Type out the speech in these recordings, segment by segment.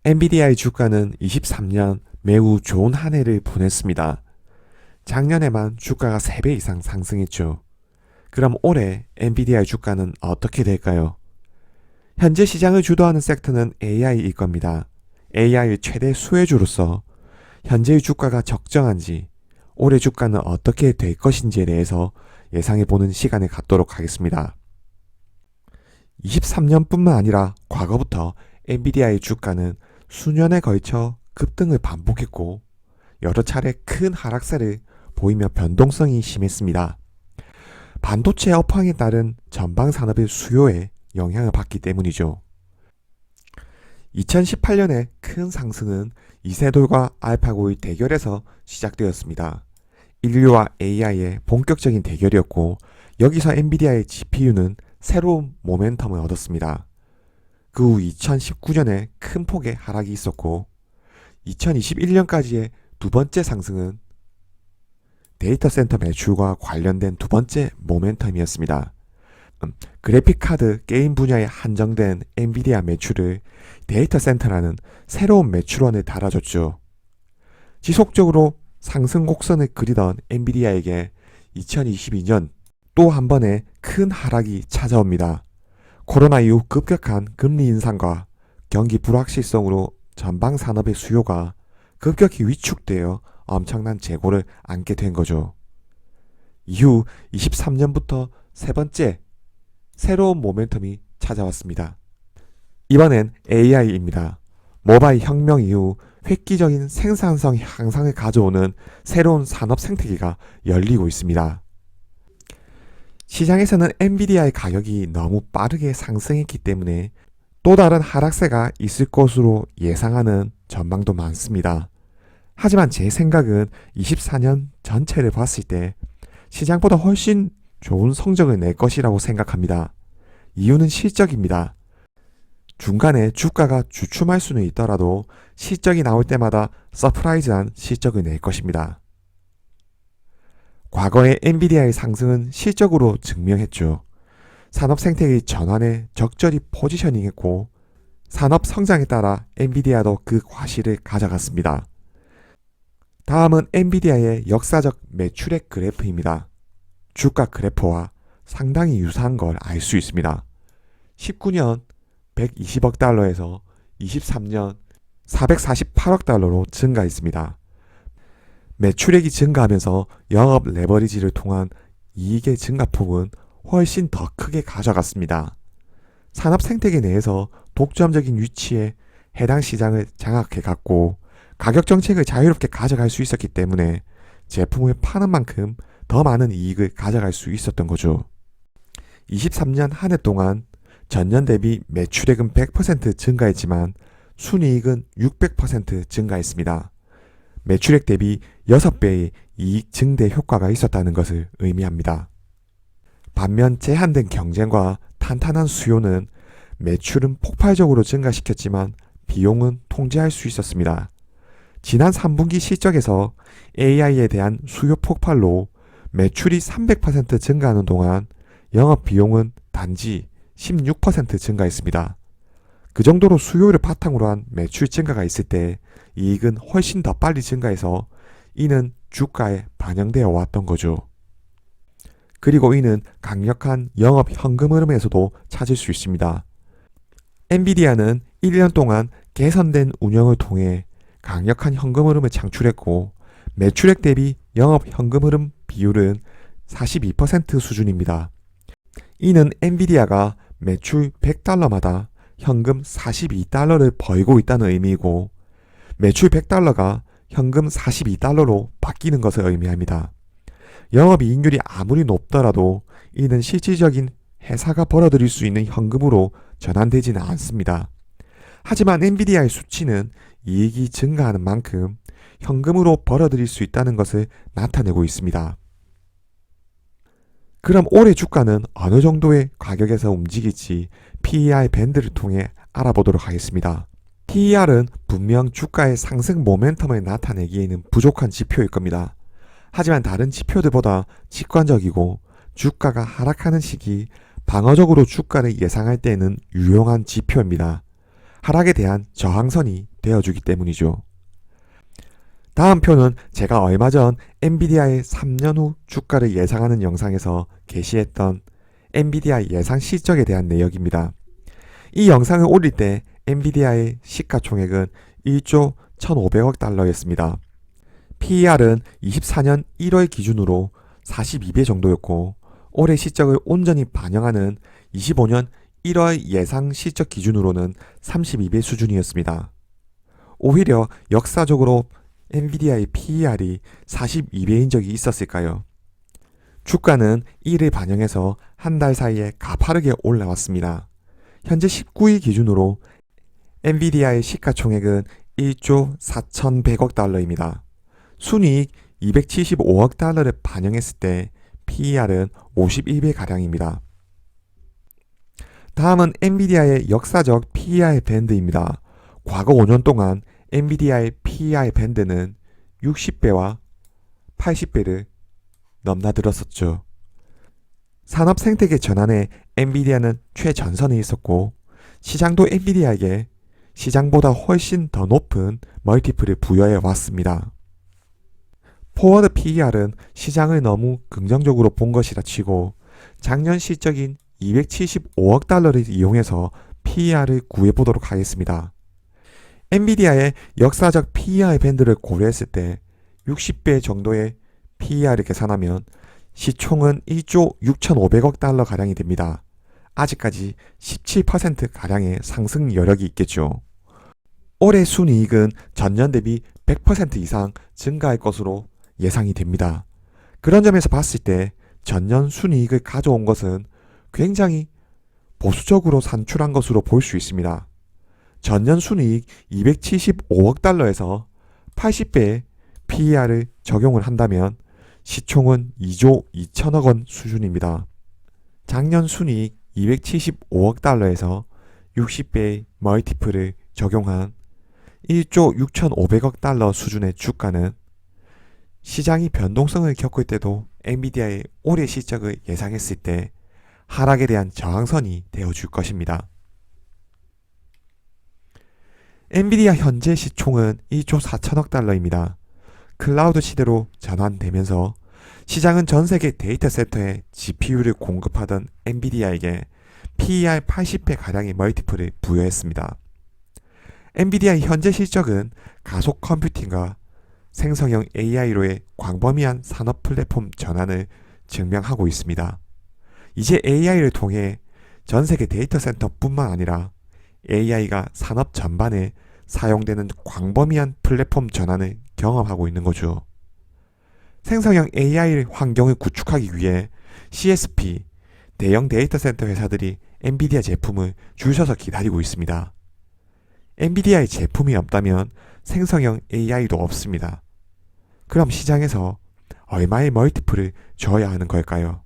엔비디아의 주가는 23년 매우 좋은 한 해를 보냈습니다. 작년에만 주가가 3배 이상 상승했죠. 그럼 올해 엔비디아의 주가는 어떻게 될까요? 현재 시장을 주도하는 섹터는 AI일 겁니다. AI의 최대 수혜주로서 현재의 주가가 적정한지, 올해 주가는 어떻게 될 것인지에 대해서 예상해보는 시간을 갖도록 하겠습니다. 23년뿐만 아니라 과거부터 엔비디아의 주가는 수년에 걸쳐 급등을 반복했고 여러 차례 큰 하락세를 보이며 변동성이 심했습니다. 반도체 업황에 따른 전방 산업의 수요에 영향을 받기 때문이죠. 2018년에 큰 상승은 이세돌과 알파고의 대결에서 시작되었습니다. 인류와 AI의 본격적인 대결이었고 여기서 엔비디아의 GPU는 새로운 모멘텀을 얻었습니다. 그 후 2019년에 큰 폭의 하락이 있었고 2021년까지의 두 번째 상승은 데이터 센터 매출과 관련된 두 번째 모멘텀이었습니다. 그래픽카드 게임 분야에 한정된 엔비디아 매출을 데이터 센터라는 새로운 매출원에 달아줬죠. 지속적으로 상승 곡선을 그리던 엔비디아에게 2022년 또 한 번의 큰 하락이 찾아옵니다. 코로나 이후 급격한 금리 인상과 경기 불확실성으로 전방 산업의 수요가 급격히 위축되어 엄청난 재고를 안게 된 거죠. 이후 23년부터 세 번째 새로운 모멘텀이 찾아왔습니다. 이번엔 AI입니다. 모바일 혁명 이후 획기적인 생산성 향상을 가져오는 새로운 산업 생태계가 열리고 있습니다. 시장에서는 엔비디아의 가격이 너무 빠르게 상승했기 때문에 또 다른 하락세가 있을 것으로 예상하는 전망도 많습니다. 하지만 제 생각은 24년 전체를 봤을 때 시장보다 훨씬 좋은 성적을 낼 것이라고 생각합니다. 이유는 실적입니다. 중간에 주가가 주춤할 수는 있더라도 실적이 나올 때마다 서프라이즈한 실적을 낼 것입니다. 과거의 엔비디아의 상승은 실적으로 증명했죠. 산업 생태계의 전환에 적절히 포지셔닝했고 산업 성장에 따라 엔비디아도 그 과실을 가져갔습니다. 다음은 엔비디아의 역사적 매출액 그래프입니다. 주가 그래프와 상당히 유사한 걸 알 수 있습니다. 19년 120억 달러에서 23년 448억 달러로 증가했습니다. 매출액이 증가하면서 영업 레버리지를 통한 이익의 증가폭은 훨씬 더 크게 가져갔습니다. 산업 생태계 내에서 독점적인 위치에 해당 시장을 장악해갔고 가격 정책을 자유롭게 가져갈 수 있었기 때문에 제품을 파는 만큼 더 많은 이익을 가져갈 수 있었던 거죠. 23년 한 해 동안 전년 대비 매출액은 100% 증가했지만 순이익은 600% 증가했습니다. 매출액 대비 6배의 이익 증대 효과가 있었다는 것을 의미합니다. 반면 제한된 경쟁과 탄탄한 수요는 매출은 폭발적으로 증가시켰지만 비용은 통제할 수 있었습니다. 지난 3분기 실적에서 AI에 대한 수요 폭발로 매출이 300% 증가하는 동안 영업 비용은 단지 16% 증가했습니다. 그 정도로 수요를 바탕으로 한 매출 증가가 있을 때 이익은 훨씬 더 빨리 증가해서 이는 주가에 반영되어 왔던 거죠. 그리고 이는 강력한 영업 현금 흐름에서도 찾을 수 있습니다. 엔비디아는 1년 동안 개선된 운영을 통해 강력한 현금 흐름을 창출했고 매출액 대비 영업 현금 흐름 비율은 42% 수준입니다. 이는 엔비디아가 매출 100달러마다 현금 42달러를 벌고 있다는 의미이고 매출 100달러가 현금 42달러로 바뀌는 것을 의미합니다. 영업이익률이 아무리 높더라도 이는 실질적인 회사가 벌어들일 수 있는 현금으로 전환되지는 않습니다. 하지만 엔비디아의 수치는 이익이 증가하는 만큼 현금으로 벌어들일 수 있다는 것을 나타내고 있습니다. 그럼 올해 주가는 어느 정도의 가격에서 움직일지 PER 밴드를 통해 알아보도록 하겠습니다. PER은 분명 주가의 상승 모멘텀을 나타내기에는 부족한 지표일 겁니다. 하지만 다른 지표들보다 직관적이고 주가가 하락하는 시기 방어적으로 주가를 예상할 때에는 유용한 지표입니다. 하락에 대한 저항선이 되어주기 때문이죠. 다음 표는 제가 얼마 전 엔비디아의 3년 후 주가를 예상하는 영상에서 게시했던 엔비디아 예상 실적에 대한 내역입니다. 이 영상을 올릴 때 엔비디아의 시가총액은 1조 1,500억 달러였습니다. PER은 24년 1월 기준으로 42배 정도였고 올해 실적을 온전히 반영하는 25년 1월 예상 실적 기준으로는 32배 수준이었습니다. 오히려 역사적으로 엔비디아의 PER이 42배인 적이 있었을까요? 주가는 이를 반영해서 한 달 사이에 가파르게 올라왔습니다. 현재 19일 기준으로 엔비디아의 시가총액은 1조 4,100억 달러입니다. 순이익 275억 달러를 반영했을 때 PER은 51배가량입니다. 다음은 엔비디아의 역사적 PER 밴드입니다. 과거 5년 동안 엔비디아의 PER 밴드는 60배와 80배를 넘나들었었죠. 산업 생태계 전환에 엔비디아는 최전선에 있었고 시장도 엔비디아에게 시장보다 훨씬 더 높은 멀티플을 부여해 왔습니다. 포워드 PER은 시장을 너무 긍정적으로 본 것이라 치고 작년 실적인 275억 달러를 이용해서 PER을 구해보도록 하겠습니다. 엔비디아의 역사적 PER 밴드를 고려했을 때 60배 정도의 PER을 계산하면 시총은 1조 6,500억 달러 가량이 됩니다. 아직까지 17%가량의 상승 여력이 있겠죠. 올해 순이익은 전년 대비 100% 이상 증가할 것으로 예상이 됩니다. 그런 점에서 봤을 때 전년 순이익을 가져온 것은 굉장히 보수적으로 산출한 것으로 볼 수 있습니다. 전년 순이익 275억 달러에서 80배의 PER을 적용을 한다면 시총은 2조 2천억 원 수준입니다. 작년 순이익 275억 달러에서 60배의 멀티플을 적용한 1조 6,500억 달러 수준의 주가는 시장이 변동성을 겪을 때도 엔비디아의 올해 실적을 예상했을 때 하락에 대한 저항선이 되어줄 것입니다. 엔비디아 현재 시총은 1조 4천억 달러입니다. 클라우드 시대로 전환되면서 시장은 전 세계 데이터 센터에 GPU를 공급하던 엔비디아에게 PER 80배 가량의 멀티플을 부여했습니다. 엔비디아의 현재 실적은 가속 컴퓨팅과 생성형 AI로의 광범위한 산업 플랫폼 전환을 증명하고 있습니다. 이제 AI를 통해 전 세계 데이터 센터뿐만 아니라 AI가 산업 전반에 사용되는 광범위한 플랫폼 전환을 경험하고 있는 거죠. 생성형 AI 환경을 구축하기 위해 CSP, 대형 데이터 센터 회사들이 엔비디아 제품을 줄 서서 기다리고 있습니다. 엔비디아의 제품이 없다면 생성형 AI도 없습니다. 그럼 시장에서 얼마의 멀티플을 줘야 하는 걸까요?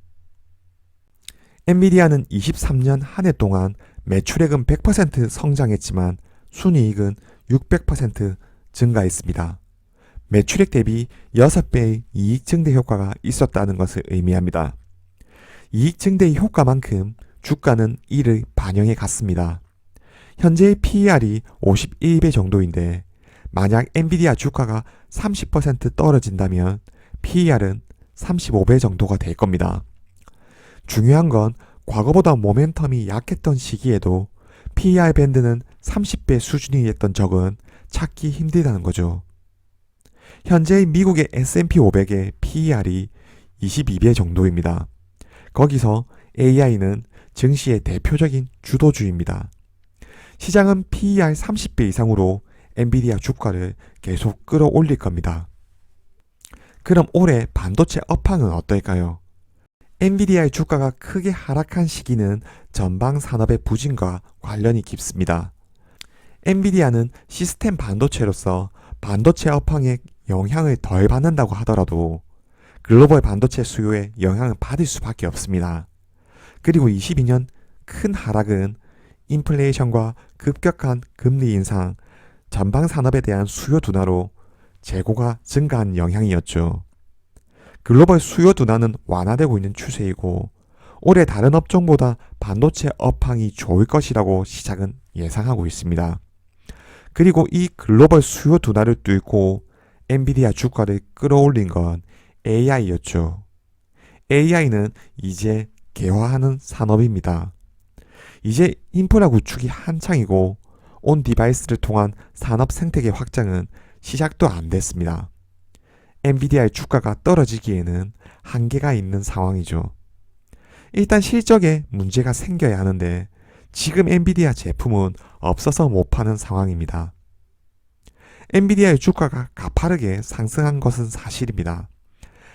엔비디아는 23년 한 해 동안 매출액은 100% 성장했지만 순이익은 600% 증가했습니다. 매출액 대비 6배의 이익 증대 효과가 있었다는 것을 의미합니다. 이익 증대의 효과만큼 주가는 이를 반영해 갔습니다. 현재의 PER이 51배 정도인데 만약 엔비디아 주가가 30% 떨어진다면 PER은 35배 정도가 될 겁니다. 중요한 건 과거보다 모멘텀이 약했던 시기에도 PER 밴드는 30배 수준이었던 적은 찾기 힘들다는 거죠. 현재의 미국의 S&P 500의 PER이 22배 정도입니다. 거기서 AI는 증시의 대표적인 주도주입니다. 시장은 PER 30배 이상으로 엔비디아 주가를 계속 끌어올릴 겁니다. 그럼 올해 반도체 업황은 어떨까요? 엔비디아의 주가가 크게 하락한 시기는 전방 산업의 부진과 관련이 깊습니다. 엔비디아는 시스템 반도체로서 반도체 업황에 영향을 덜 받는다고 하더라도 글로벌 반도체 수요에 영향을 받을 수밖에 없습니다. 그리고 22년 큰 하락은 인플레이션과 급격한 금리 인상, 전방 산업에 대한 수요 둔화로 재고가 증가한 영향이었죠. 글로벌 수요 둔화는 완화되고 있는 추세이고 올해 다른 업종보다 반도체 업황이 좋을 것이라고 시장은 예상하고 있습니다. 그리고 이 글로벌 수요 둔화를 뚫고 엔비디아 주가를 끌어올린 건 AI였죠. AI는 이제 개화하는 산업입니다. 이제 인프라 구축이 한창이고 온 디바이스를 통한 산업 생태계 확장은 시작도 안 됐습니다. 엔비디아의 주가가 떨어지기에는 한계가 있는 상황이죠. 일단 실적에 문제가 생겨야 하는데 지금 엔비디아 제품은 없어서 못 파는 상황입니다. 엔비디아의 주가가 가파르게 상승한 것은 사실입니다.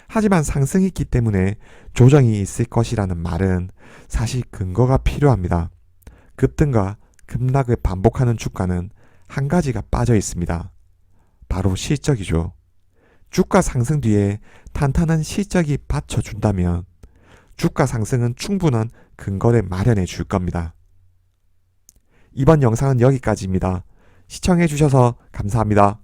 하지만 상승했기 때문에 조정이 있을 것이라는 말은 사실 근거가 필요합니다. 급등과 급락을 반복하는 주가는 한 가지가 빠져 있습니다. 바로 실적이죠. 주가 상승 뒤에 탄탄한 실적이 받쳐준다면 주가 상승은 충분한 근거를 마련해 줄 겁니다. 이번 영상은 여기까지입니다. 시청해 주셔서 감사합니다.